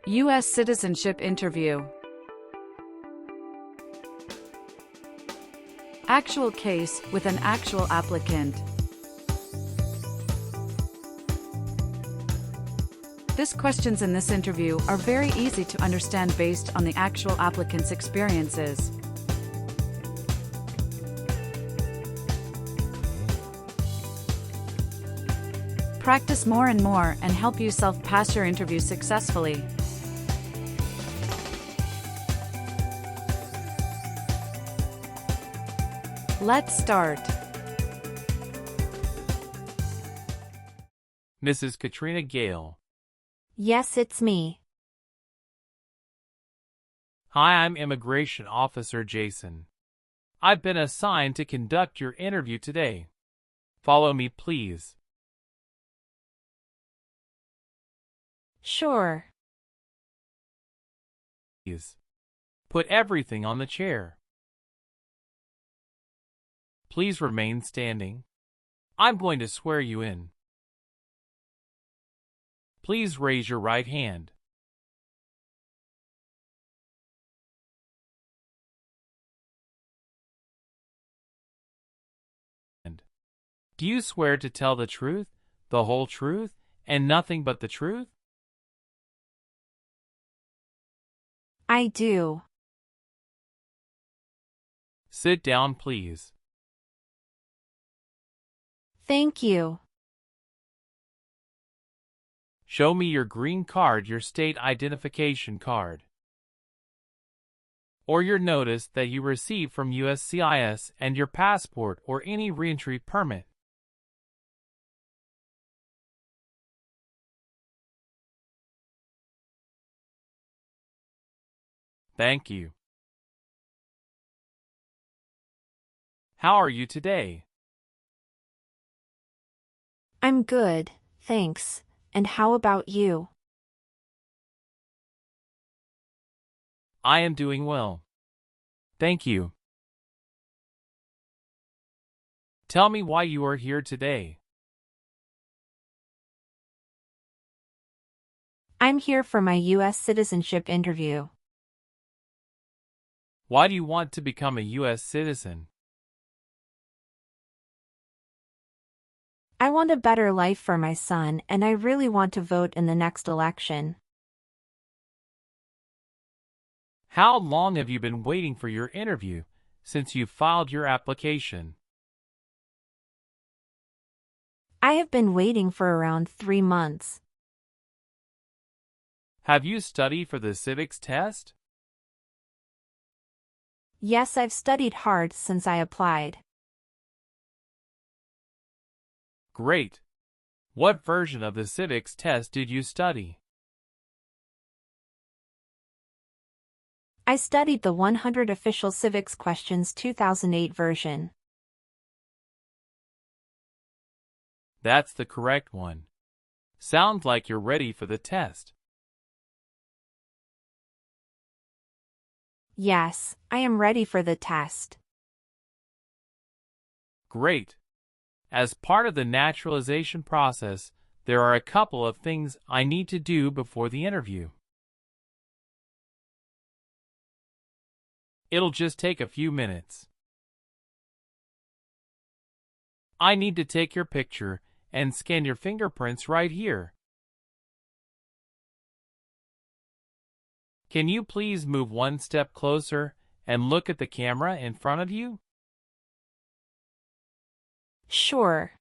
U.S. Citizenship Interview. Actual case with an actual applicant. These questions in this interview are very easy to understand based on the actual applicant's experiences. Practice more and more and help yourself pass your interview successfully. Let's start. Mrs. Katrina Gale. Yes, it's me. Hi, I'm Immigration Officer Jason. I've been assigned to conduct your interview today. Follow me, please. Sure. Please. Put everything on the chair. Please remain standing. I'm going to swear you in. Please raise your right hand. Do you swear to tell the truth, the whole truth, and nothing but the truth? I do. Sit down, please. Thank you. Show me your green card, your state identification card, or your notice that you received from USCIS and your passport or any reentry permit. Thank you. How are you today? I'm good, thanks. And how about you? I am doing well. Thank you. Tell me why you are here today. I'm here for my U.S. citizenship interview. Why do you want to become a U.S. citizen? I want a better life for my son, and I really want to vote in the next election. How long have you been waiting for your interview since you filed your application? I have been waiting for around 3 months. Have you studied for the Civics test? Yes, I've studied hard since I applied. Great. What version of the Civics test did you study? I studied the 100 Official Civics Questions 2008 version. That's the correct one. Sounds like you're ready for the test. Yes, I am ready for the test. Great. As part of the naturalization process, there are a couple of things I need to do before the interview. It'll just take a few minutes. I need to take your picture and scan your fingerprints right here. Can you please move one step closer and look at the camera in front of you? Sure.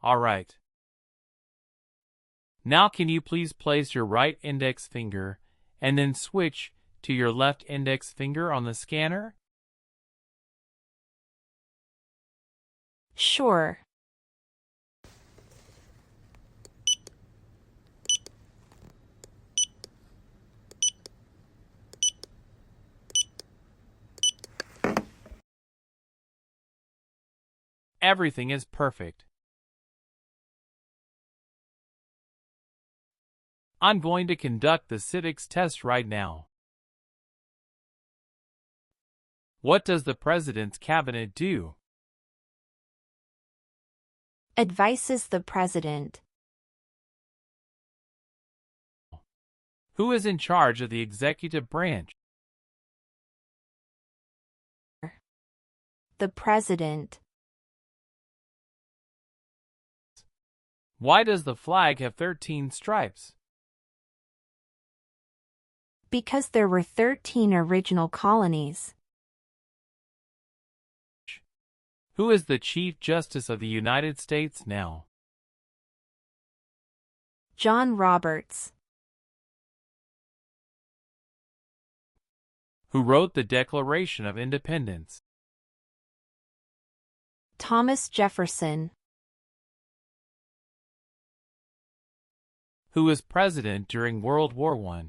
All right. Now can you please place your right index finger and then switch to your left index finger on the scanner? Sure. Everything is perfect. I'm going to conduct the civics test right now. What does the President's cabinet do? Advises the President. Who is in charge of the executive branch? The President. Why does the flag have 13 stripes? Because there were 13 original colonies. Who is the Chief Justice of the United States now? John Roberts. Who wrote the Declaration of Independence? Thomas Jefferson. Who was president during World War I?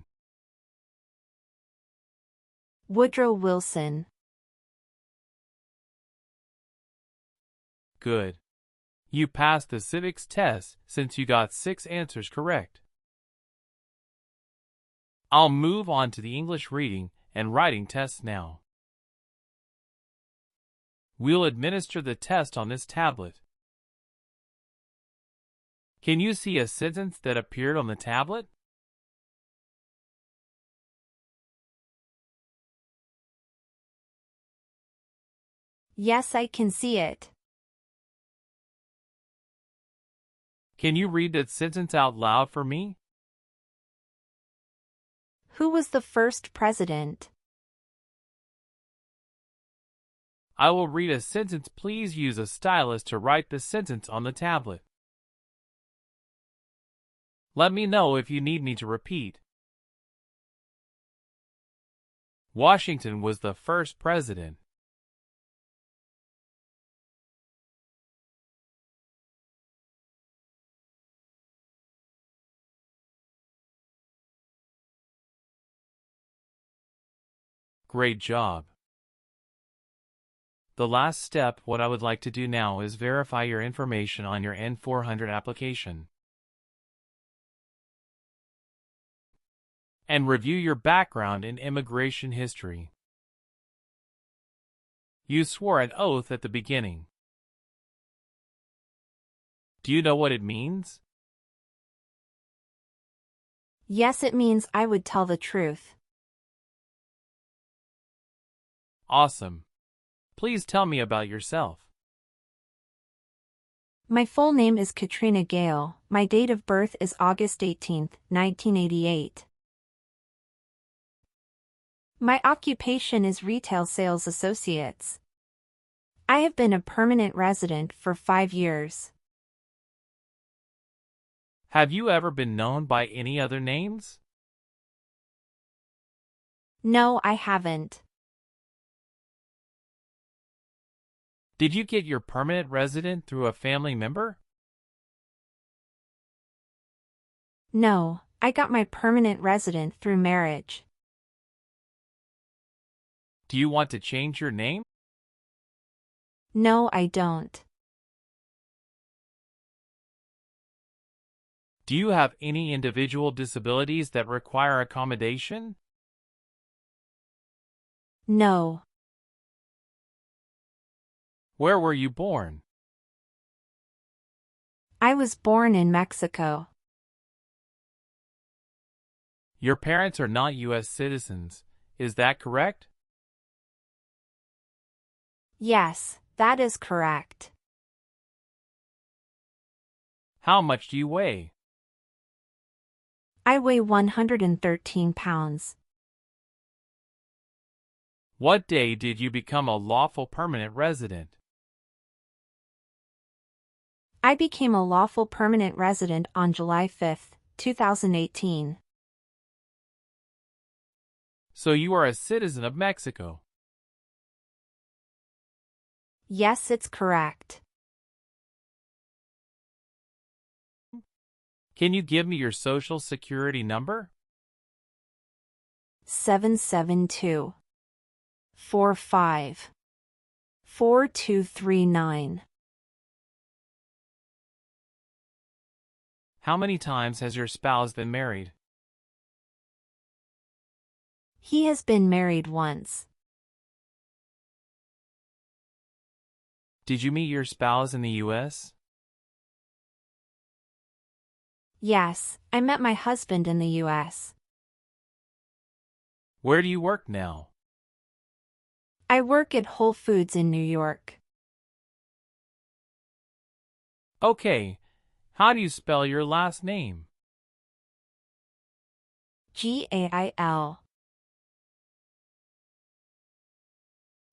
Woodrow Wilson. Good. You passed the civics test since you got 6 answers correct. I'll move on to the English reading and writing tests now. We'll administer the test on this tablet. Can you see a sentence that appeared on the tablet? Yes, I can see it. Can you read that sentence out loud for me? Who was the first president? I will read a sentence. Please use a stylus to write the sentence on the tablet. Let me know if you need me to repeat. Washington was the first president. Great job. The last step, what I would like to do now is verify your information on your N400 application and review your background and immigration history. You swore an oath at the beginning. Do you know what it means? Yes, it means I would tell the truth. Awesome. Please tell me about yourself. My full name is Katrina Gale. My date of birth is August 18, 1988. My occupation is retail sales associates. I have been a permanent resident for 5 years. Have you ever been known by any other names? No, I haven't. Did you get your permanent resident through a family member? No, I got my permanent resident through marriage. Do you want to change your name? No, I don't. Do you have any individual disabilities that require accommodation? No. Where were you born? I was born in Mexico. Your parents are not U.S. citizens, is that correct? Yes, that is correct. How much do you weigh? I weigh 113 pounds. What day did you become a lawful permanent resident? I became a lawful permanent resident on July 5, 2018. So you are a citizen of Mexico. Yes, it's correct. Can you give me your social security number? 772 45 4239. How many times has your spouse been married? He has been married once. Did you meet your spouse in the U.S.? Yes, I met my husband in the U.S. Where do you work now? I work at Whole Foods in New York. Okay, how do you spell your last name? Gail.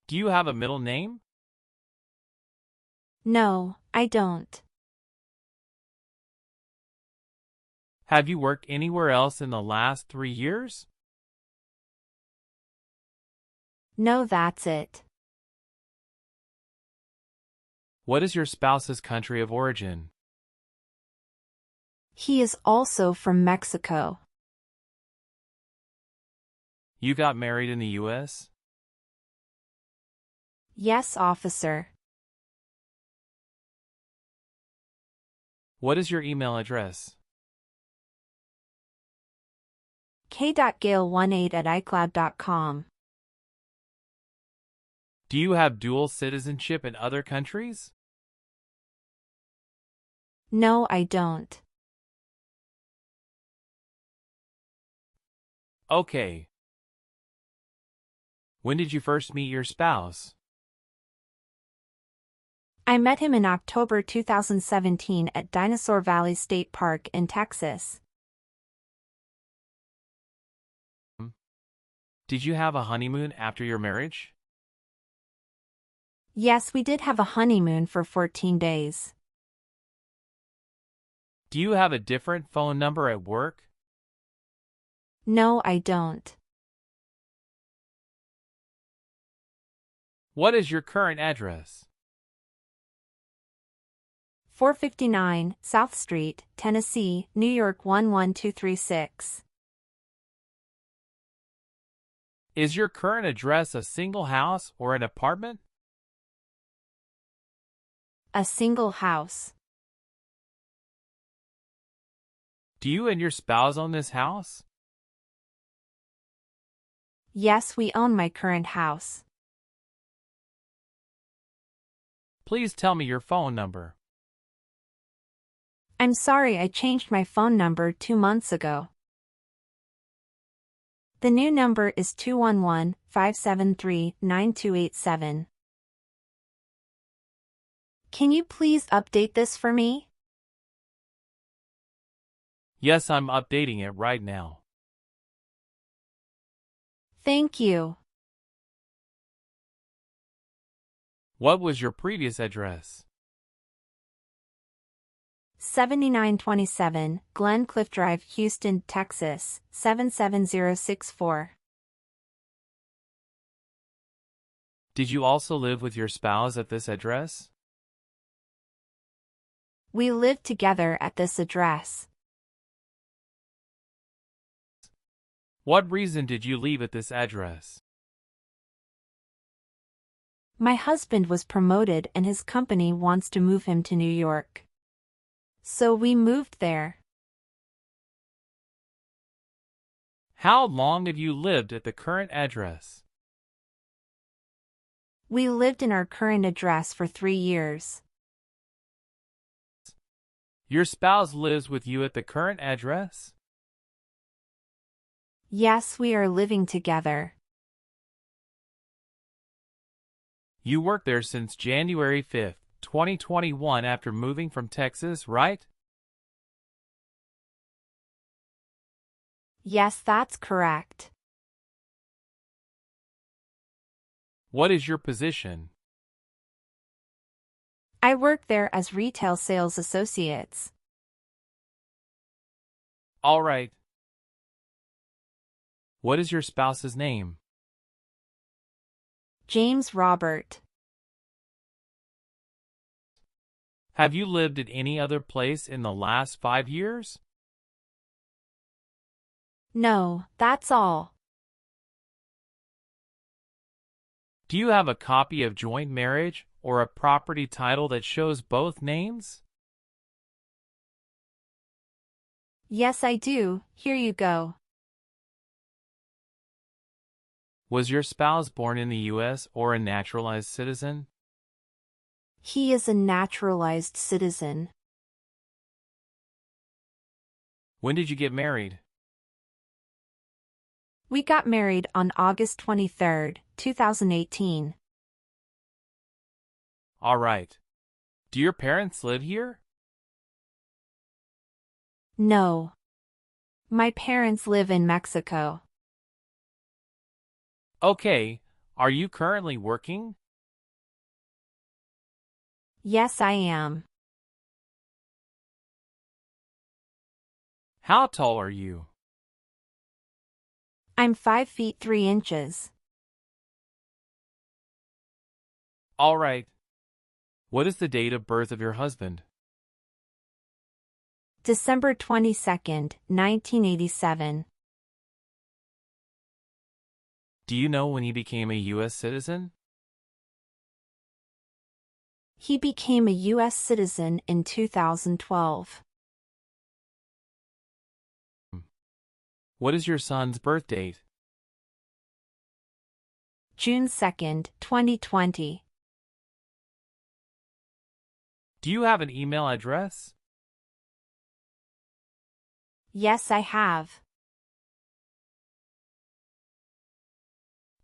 Do you have a middle name? No, I don't. Have you worked anywhere else in the last 3 years? No, that's it. What is your spouse's country of origin? He is also from Mexico. You got married in the U.S.? Yes, officer. What is your email address? k.gail18@icloud.com. Do you have dual citizenship in other countries? No, I don't. Okay. When did you first meet your spouse? I met him in October 2017 at Dinosaur Valley State Park in Texas. Did you have a honeymoon after your marriage? Yes, we did have a honeymoon for 14 days. Do you have a different phone number at work? No, I don't. What is your current address? 459 South Street, Tennessee, New York 11236. Is your current address a single house or an apartment? A single house. Do you and your spouse own this house? Yes, we own my current house. Please tell me your phone number. I'm sorry, I changed my phone number 2 months ago. The new number is 211-573-9287. Can you please update this for me? Yes, I'm updating it right now. Thank you. What was your previous address? 7927 Glen Cliff Drive, Houston, Texas, 77064. Did you also live with your spouse at this address? We live together at this address. What reason did you leave at this address? My husband was promoted and his company wants to move him to New York. So we moved there. How long have you lived at the current address? We lived in our current address for 3 years. Your spouse lives with you at the current address? Yes, we are living together. You worked there since January 5th, 2021 after moving from Texas, right? Yes, that's correct. What is your position? I work there as retail sales associates. All right. What is your spouse's name? James Robert. Have you lived at any other place in the last 5 years? No, that's all. Do you have a copy of joint marriage or a property title that shows both names? Yes, I do. Here you go. Was your spouse born in the U.S. or a naturalized citizen? He is a naturalized citizen. When did you get married? We got married on August 23, 2018. All right. Do your parents live here? No. My parents live in Mexico. Okay. Are you currently working? Yes, I am. How tall are you? I'm 5 feet 3 inches. All right. What is the date of birth of your husband? December 22, 1987. Do you know when he became a U.S. citizen? He became a U.S. citizen in 2012. What is your son's birth date? June 2, 2020. Do you have an email address? Yes, I have.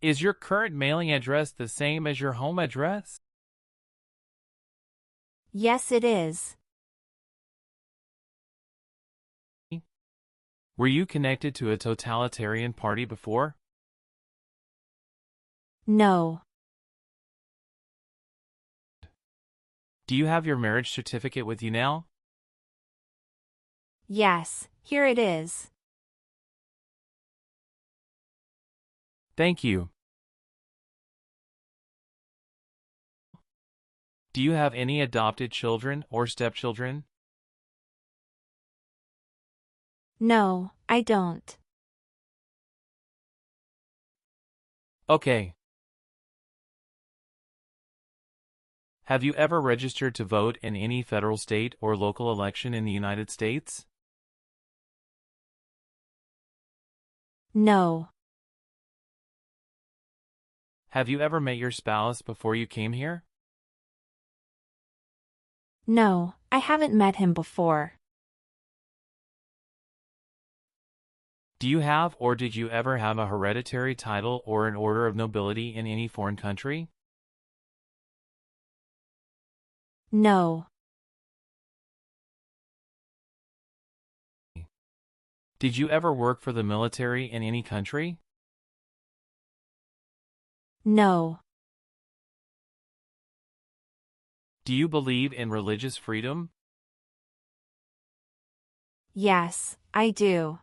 Is your current mailing address the same as your home address? Yes, it is. Were you connected to a totalitarian party before? No. Do you have your marriage certificate with you now? Yes, here it is. Thank you. Do you have any adopted children or stepchildren? No, I don't. Okay. Have you ever registered to vote in any federal, state, or local election in the United States? No. Have you ever met your spouse before you came here? No, I haven't met him before. Do you have or did you ever have a hereditary title or an order of nobility in any foreign country? No. Did you ever work for the military in any country? No. Do you believe in religious freedom? Yes, I do.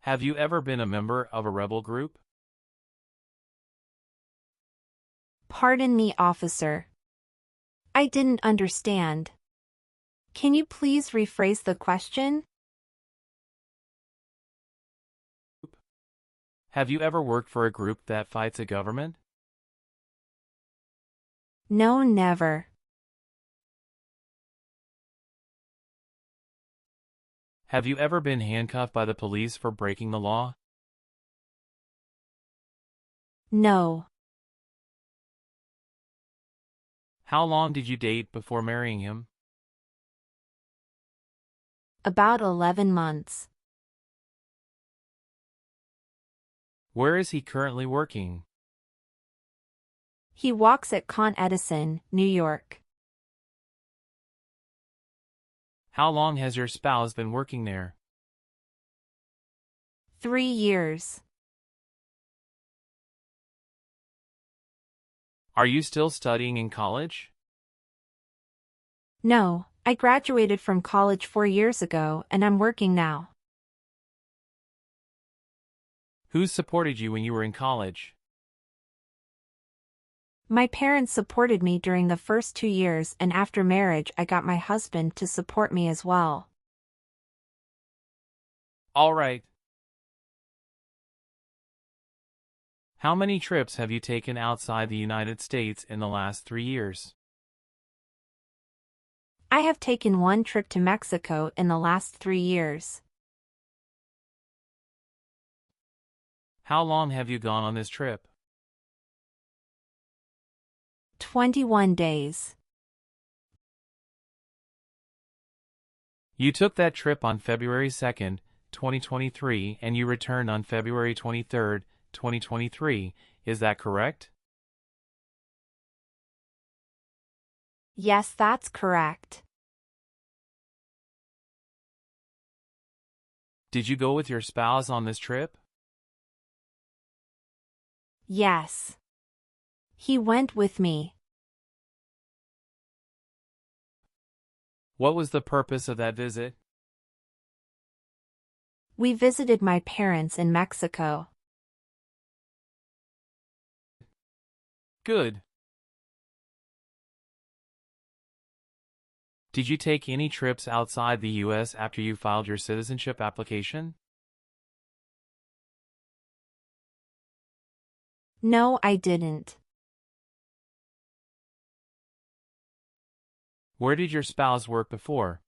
Have you ever been a member of a rebel group? Pardon me, officer. I didn't understand. Can you please rephrase the question? Have you ever worked for a group that fights a government? No, never. Have you ever been handcuffed by the police for breaking the law? No. How long did you date before marrying him? About 11 months. Where is he currently working? He walks at Con Edison, New York. How long has your spouse been working there? 3 years. Are you still studying in college? No, I graduated from college 4 years ago and I'm working now. Who supported you when you were in college? My parents supported me during the first 2 years, and after marriage I got my husband to support me as well. All right. How many trips have you taken outside the United States in the last 3 years? I have taken 1 trip to Mexico in the last 3 years. How long have you gone on this trip? 21 days. You took that trip on February 2nd, 2023, and you returned on February 23rd, 2023. Is that correct? Yes, that's correct. Did you go with your spouse on this trip? Yes. He went with me. What was the purpose of that visit? We visited my parents in Mexico. Good. Did you take any trips outside the U.S. after you filed your citizenship application? No, I didn't. Where did your spouse work before?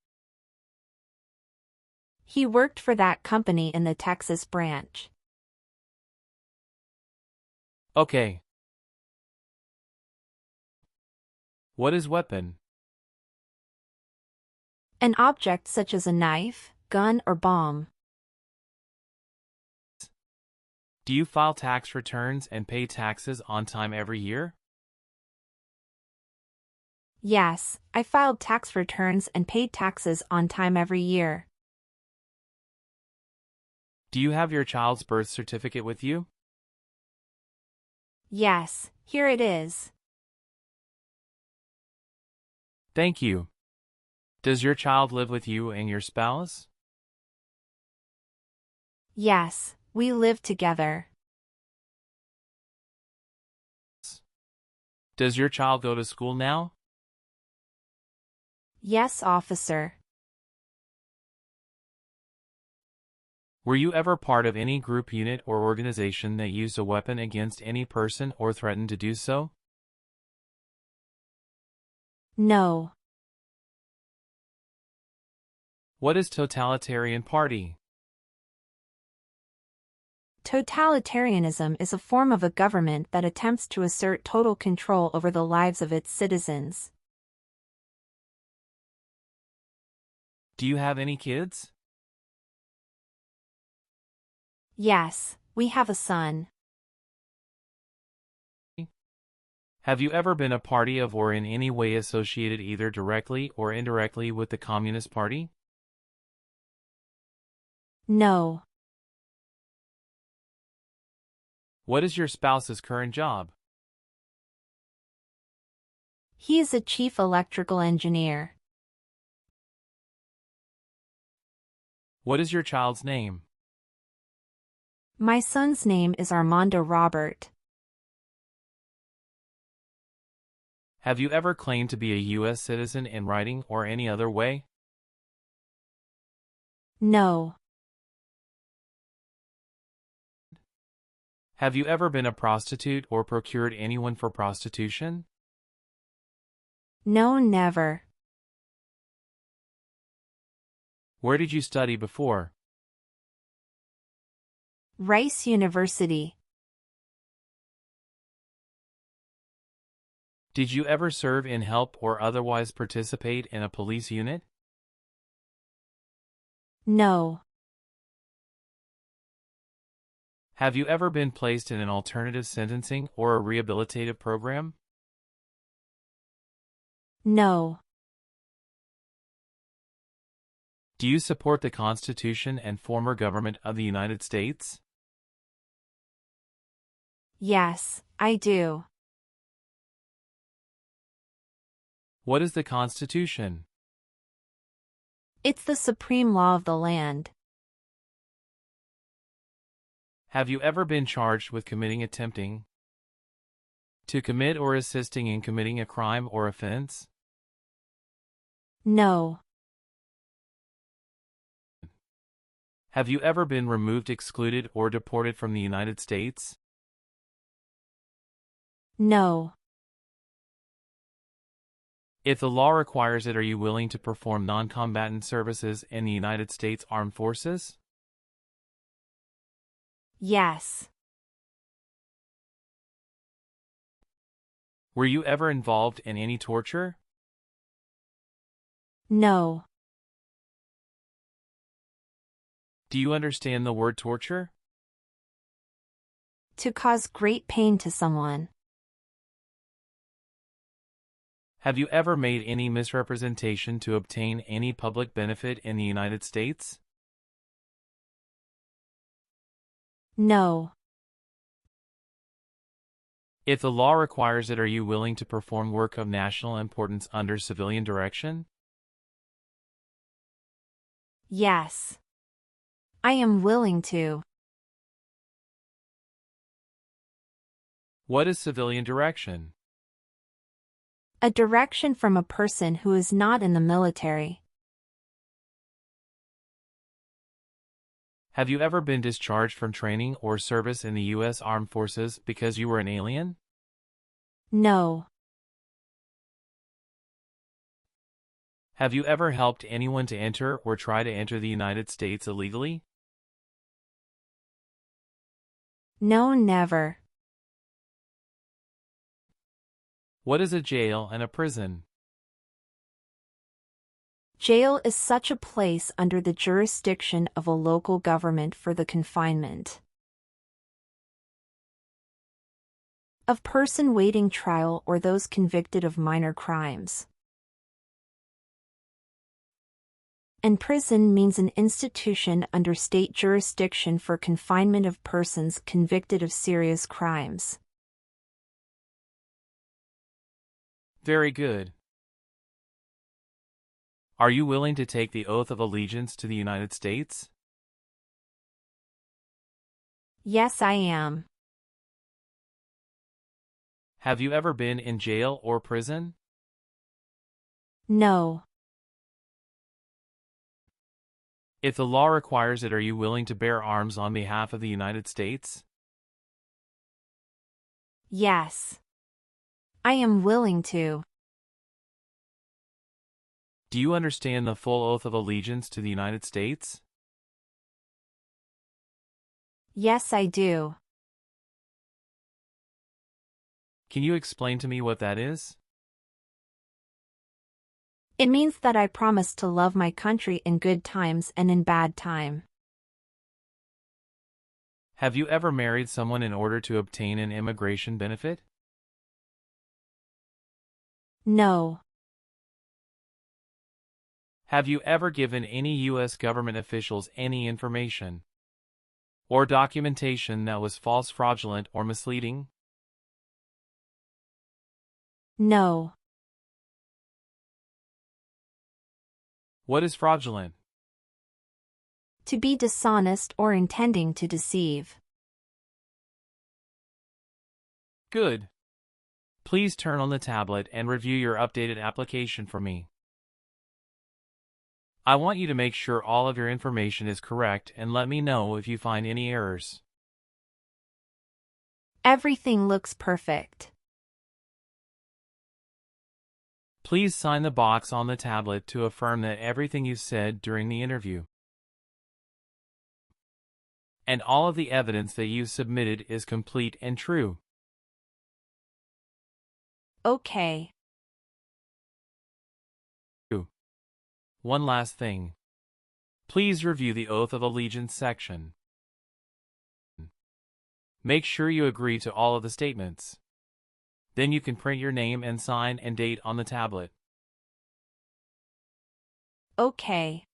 He worked for that company in the Texas branch. Okay. What is weapon? An object such as a knife, gun, or bomb. Do you file tax returns and pay taxes on time every year? Yes, I filed tax returns and paid taxes on time every year. Do you have your child's birth certificate with you? Yes, here it is. Thank you. Does your child live with you and your spouse? Yes, we live together. Does your child go to school now? Yes, officer. Were you ever part of any group, unit, or organization that used a weapon against any person or threatened to do so? No. What is totalitarian party? Totalitarianism is a form of a government that attempts to assert total control over the lives of its citizens. Do you have any kids? Yes, we have a son. Have you ever been a party of or in any way associated either directly or indirectly with the Communist Party? No. What is your spouse's current job? He is a chief electrical engineer. What is your child's name? My son's name is Armando Robert. Have you ever claimed to be a U.S. citizen in writing or any other way? No. Have you ever been a prostitute or procured anyone for prostitution? No, never. Where did you study before? Rice University. Did you ever serve in help or otherwise participate in a police unit? No. Have you ever been placed in an alternative sentencing or a rehabilitative program? No. Do you support the Constitution and former government of the United States? Yes, I do. What is the Constitution? It's the supreme law of the land. Have you ever been charged with attempting to commit or assisting in committing a crime or offense? No. Have you ever been removed, excluded, or deported from the United States? No. If the law requires it, are you willing to perform non-combatant services in the United States Armed Forces? Yes. Were you ever involved in any torture? No. Do you understand the word torture? To cause great pain to someone. Have you ever made any misrepresentation to obtain any public benefit in the United States? No. If the law requires it, are you willing to perform work of national importance under civilian direction? Yes. I am willing to. What is civilian direction? A direction from a person who is not in the military. Have you ever been discharged from training or service in the U.S. Armed Forces because you were an alien? No. Have you ever helped anyone to enter or try to enter the United States illegally? No, never. What is a jail and a prison? Jail is such a place under the jurisdiction of a local government for the confinement of person waiting trial or those convicted of minor crimes. And prison means an institution under state jurisdiction for confinement of persons convicted of serious crimes. Very good. Are you willing to take the oath of allegiance to the United States? Yes, I am. Have you ever been in jail or prison? No. If the law requires it, are you willing to bear arms on behalf of the United States? Yes. I am willing to. Do you understand the full oath of allegiance to the United States? Yes, I do. Can you explain to me what that is? It means that I promise to love my country in good times and in bad time. Have you ever married someone in order to obtain an immigration benefit? No. Have you ever given any U.S. government officials any information or documentation that was false, fraudulent, or misleading? No. What is fraudulent? To be dishonest or intending to deceive. Good. Please turn on the tablet and review your updated application for me. I want you to make sure all of your information is correct and let me know if you find any errors. Everything looks perfect. Please sign the box on the tablet to affirm that everything you said during the interview and all of the evidence that you submitted is complete and true. Okay. One last thing. Please review the Oath of Allegiance section. Make sure you agree to all of the statements. Then you can print your name and sign and date on the tablet. Okay.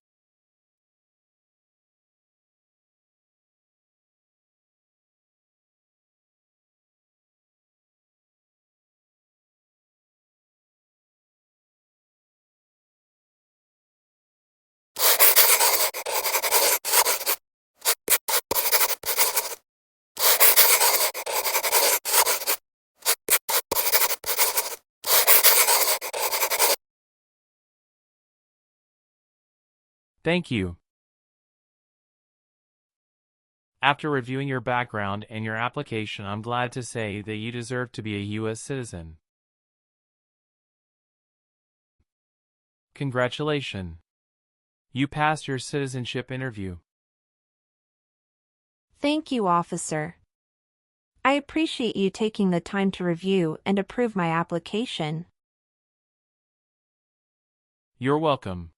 Thank you. After reviewing your background and your application, I'm glad to say that you deserve to be a U.S. citizen. Congratulations. You passed your citizenship interview. Thank you, officer. I appreciate you taking the time to review and approve my application. You're welcome.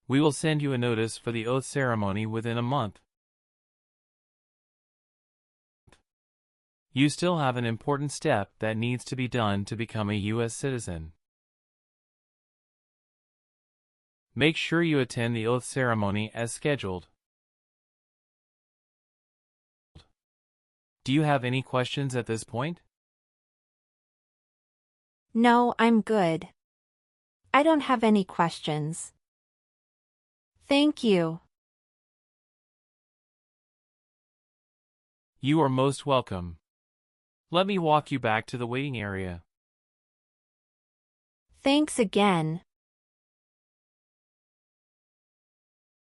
We will send you a notice for the oath ceremony within a month. You still have an important step that needs to be done to become a U.S. citizen. Make sure you attend the oath ceremony as scheduled. Do you have any questions at this point? No, I'm good. I don't have any questions. Thank you. You are most welcome. Let me walk you back to the waiting area. Thanks again.